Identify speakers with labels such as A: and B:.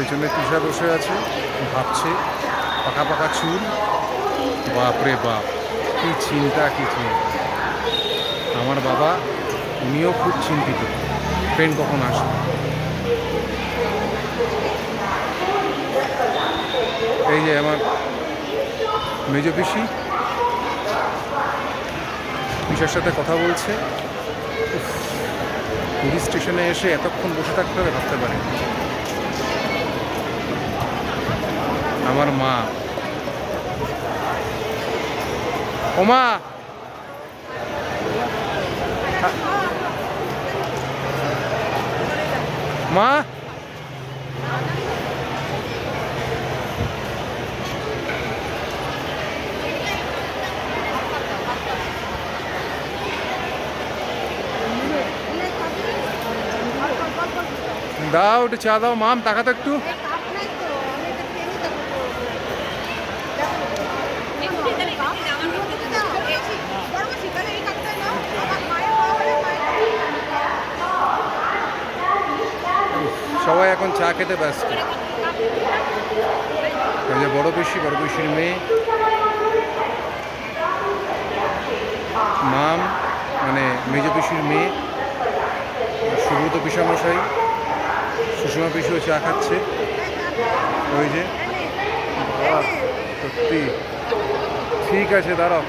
A: পেছনে তৃষা বসে আছে, ভাবছে, পাকা পাকা চুল, বাপরে বাপ, কি চিন্তা কি চিন্তা। আমার বাবা, উনিও খুব চিন্তিত, ট্রেন কখন আসবে। এই যে আমার মেজ পিসি, পিসার সাথে কথা বলছে। উফ, পুরী স্টেশনে এসে এতক্ষণ বসে থাকতে হবে ভাবতে পারি। আমার মা, ওমা, মা, দাও একটু চা দাও। মাম তাকাতো একটু। সবাই এখন চা খেতে ব্যস্ত। এই যে বড় পিসির মেয়ে, মাম মানে মেজ পিসির মেয়ে, সুব্রত পিসামশাই, সুষমা পিসিও চা খাচ্ছে। ওই যে, বাহ, সত্যি। ঠিক আছে, দাঁড়াও।